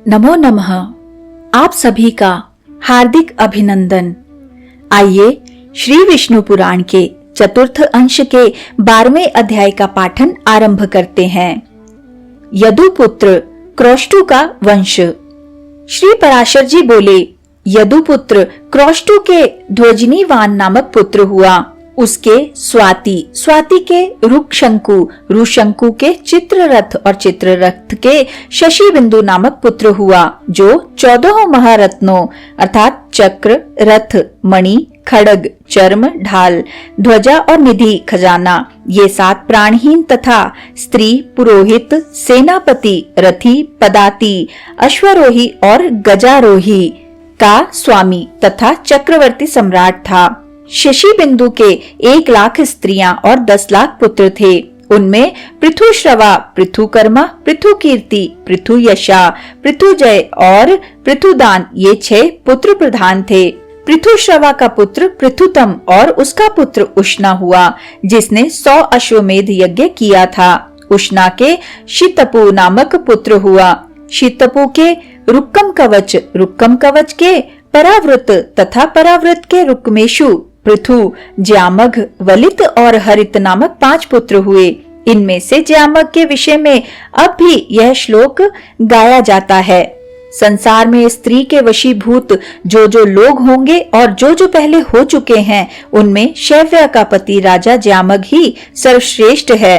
नमो नमः। आप सभी का हार्दिक अभिनंदन। आइए श्री विष्णु पुराण के चतुर्थ अंश के 12वें अध्याय का पाठन आरंभ करते हैं। यदुपुत्र क्रौष्टु का वंश। श्री पराशर जी बोले, यदुपुत्र क्रौष्टु के ध्वजनीवान नामक पुत्र हुआ। उसके स्वाति के रुशंकु के चित्ररथ और चित्ररथ के शशि बिंदु नामक पुत्र हुआ, जो 14 महारत्नों अर्थात चक्र, रथ, मणि, खड़ग, चर्म, ढाल, ध्वजा और निधि खजाना, ये 7 प्राणहीन तथा स्त्री, पुरोहित, सेनापति, रथी, पदाति, अश्वरोही और गजारोही का स्वामी तथा चक्रवर्ती सम्राट था। शशि बिंदु के 1 लाख स्त्रियां और 10 लाख पुत्र थे। उनमें पृथुश्रवा, पृथुकर्मा, पृथुकीर्ति, पृथुयशा, पृथुजय और पृथुदान, ये 6 पुत्र प्रधान थे। पृथुश्रवा का पुत्र पृथुतम और उसका पुत्र उष्णा हुआ, जिसने 100 अश्वमेध यज्ञ किया था। उष्णा के शितपु नामक पुत्र हुआ। शितपु के रुक्कम कवच के परावृत तथा परावृत के रुक्मेशु, पृथु, ज्यामघ, वलित और हरित नामक 5 पुत्र हुए। इनमें से ज्यामघ के विषय में अब भी यह श्लोक गाया जाता है। संसार में स्त्री के वशीभूत जो लोग होंगे और जो पहले हो चुके हैं, उनमें शैव्या का पति राजा ज्यामघ ही सर्वश्रेष्ठ है।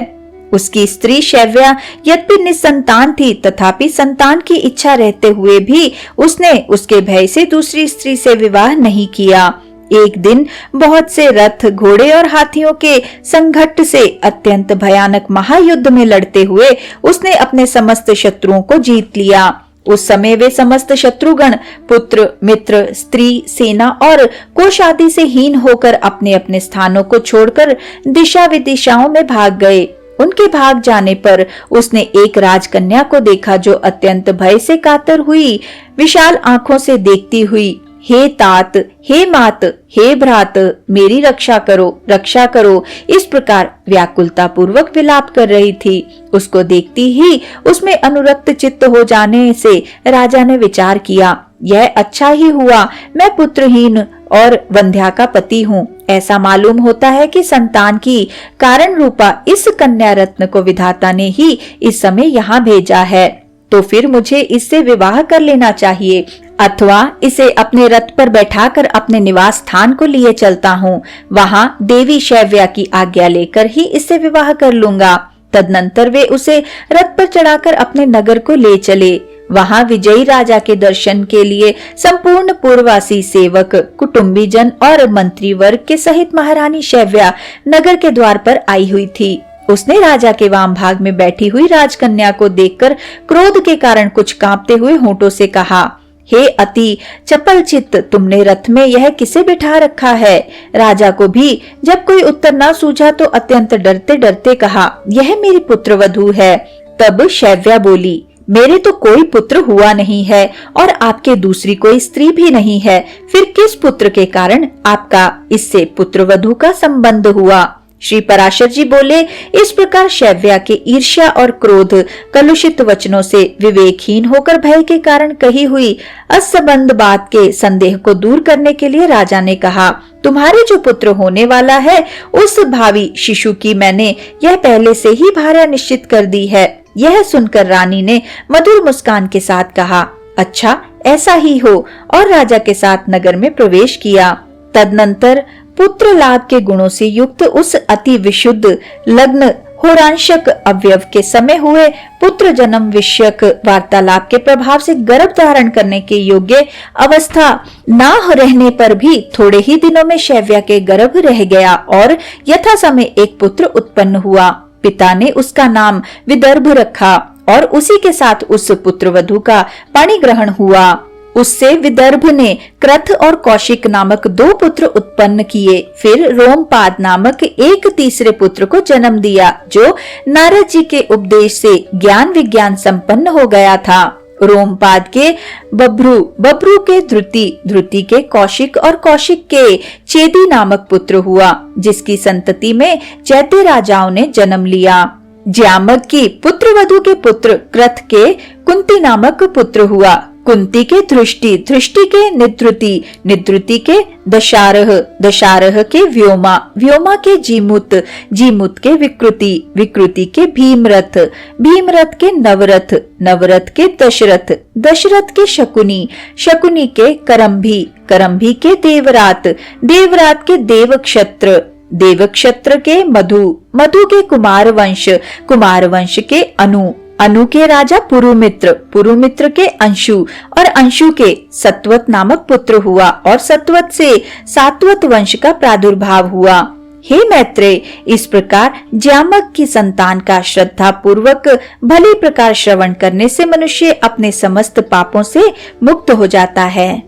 उसकी स्त्री शैव्या यद्यपि निसंतान थी, तथापि संतान की इच्छा रहते हुए भी उसने उसके भय से दूसरी स्त्री से विवाह नहीं किया। एक दिन बहुत से रथ, घोड़े और हाथियों के संघट्ट से अत्यंत भयानक महायुद्ध में लड़ते हुए उसने अपने समस्त शत्रुओं को जीत लिया। उस समय वे समस्त शत्रुगण पुत्र, मित्र, स्त्री, सेना और कोष आदि से हीन होकर अपने अपने स्थानों को छोड़कर दिशा विदिशाओं में भाग गए। उनके भाग जाने पर उसने एक राजकन्या को देखा, जो अत्यंत भय से कातर हुई विशाल आंखों से देखती हुई, हे तात, हे मात, हे भ्रात, मेरी रक्षा करो, इस प्रकार व्याकुलता पूर्वक विलाप कर रही थी। उसको देखती ही उसमें अनुरक्त चित्त हो जाने से राजा ने विचार किया, यह अच्छा ही हुआ, मैं पुत्रहीन और वंध्या का पति हूँ। ऐसा मालूम होता है कि संतान की कारण रूपा इस कन्या रत्न को विधाता ने ही इस समय यहाँ भेजा है, तो फिर मुझे इससे विवाह कर लेना चाहिए, अथवा इसे अपने रथ पर बैठाकर अपने निवास स्थान को लिए चलता हूँ। वहाँ देवी शैव्या की आज्ञा लेकर ही इससे विवाह कर लूंगा। तदनंतर वे उसे रथ पर चढ़ाकर अपने नगर को ले चले। वहाँ विजयी राजा के दर्शन के लिए संपूर्ण पूर्ववासी सेवक, कुटुंबी जन और मंत्री वर्ग के सहित महारानी शैव्या नगर के द्वार पर आई हुई थी। उसने राजा के वाम भाग में बैठी हुई राजकन्या को देखकर क्रोध के कारण कुछ कांपते हुए होठों से कहा, हे अति चपल चित्त, तुमने रथ में यह किसे बिठा रखा है? राजा को भी जब कोई उत्तर न सूझा तो अत्यंत डरते डरते कहा, यह मेरी पुत्रवधू है। तब शैव्या बोली, मेरे तो कोई पुत्र हुआ नहीं है और आपके दूसरी कोई स्त्री भी नहीं है, फिर किस पुत्र के कारण आपका इससे पुत्रवधू का संबंध हुआ? श्री पराशर जी बोले, इस प्रकार शैव्या के ईर्ष्या और क्रोध कलुषित वचनों से विवेकहीन होकर भय के कारण कही हुई असंबंध बात के संदेह को दूर करने के लिए राजा ने कहा, तुम्हारे जो पुत्र होने वाला है उस भावी शिशु की मैंने यह पहले से ही भार्या निश्चित कर दी है। यह सुनकर रानी ने मधुर मुस्कान के साथ कहा, अच्छा ऐसा ही हो, और राजा के साथ नगर में प्रवेश किया। तदनंतर पुत्र लाभ के गुणों से युक्त उस अति विशुद्ध लग्न होरांशक अवयव के समय हुए पुत्र जन्म विषयक वार्तालाप के प्रभाव से गर्भ धारण करने के योग्य अवस्था न रहने पर भी थोड़े ही दिनों में शैव्या के गर्भ रह गया और यथा समय एक पुत्र उत्पन्न हुआ। पिता ने उसका नाम विदर्भ रखा और उसी के साथ उस पुत्रवधू का पाणिग्रहण हुआ। उससे विदर्भ ने क्रथ और कौशिक नामक 2 पुत्र उत्पन्न किए। फिर रोमपाद नामक एक तीसरे पुत्र को जन्म दिया, जो नारद जी के उपदेश से ज्ञान विज्ञान संपन्न हो गया था। रोमपाद के बब्रू के ध्रुति के कौशिक और कौशिक के चेदी नामक पुत्र हुआ, जिसकी संतति में चैत्य राजाओं ने जन्म लिया। ज्यामक की पुत्र वधु के पुत्र कृत के कुंती नामक पुत्र हुआ। कुंती के धृष्टि, धृष्टि के निद्रुति, निद्रुति के दशारह, दशारह के व्योमा, व्योमा के जीमुत, जीमुत के विकृति, विकृति के भीमरथ, भीमरथ के नवरथ, नवरथ के दशरथ, दशरथ के शकुनी, शकुनी के करम्भी, करम्भी के देवरात, देवरात के देवक्षत्र, देवक्षत्र के मधु, मधु के कुमार वंश, कुमार वंश के अनु, अनु के राजा पुरुमित्र, पुरुमित्र के अंशु और अंशु के सत्वत नामक पुत्र हुआ और सत्वत से सात्वत वंश का प्रादुर्भाव हुआ। हे मैत्रेय, इस प्रकार ज्यामक की संतान का श्रद्धा पूर्वक भली प्रकार श्रवण करने से मनुष्य अपने समस्त पापों से मुक्त हो जाता है।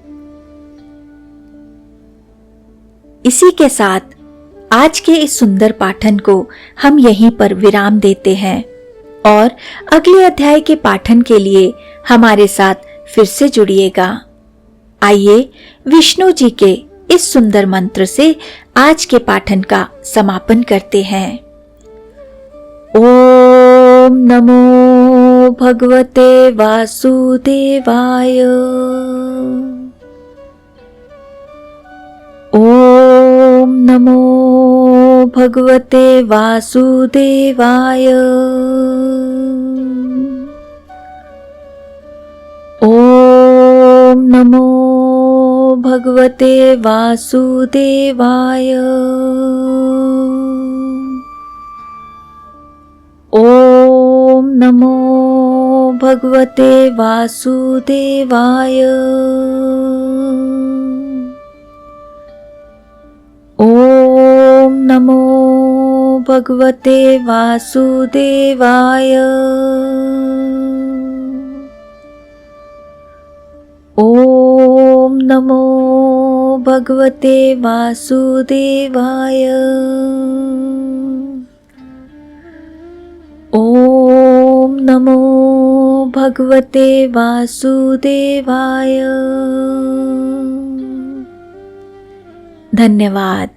इसी के साथ आज के इस सुंदर पाठन को हम यहीं पर विराम देते हैं और अगले अध्याय के पाठन के लिए हमारे साथ फिर से जुड़िएगा। आइए विष्णु जी के इस सुंदर मंत्र से आज के पाठन का समापन करते हैं। ओम नमो भगवते वासुदेवाय। ओम नमो भगवते वासुदेवाय। ओम नमो भगवते वासुदेवाय। ओम नमो भगवते वासुदेवाय। ओम नमो भगवते वासुदेवाय। ओम नमो भगवते वासुदेवाय। ओम नमो भगवते वासुदेवाय। धन्यवाद।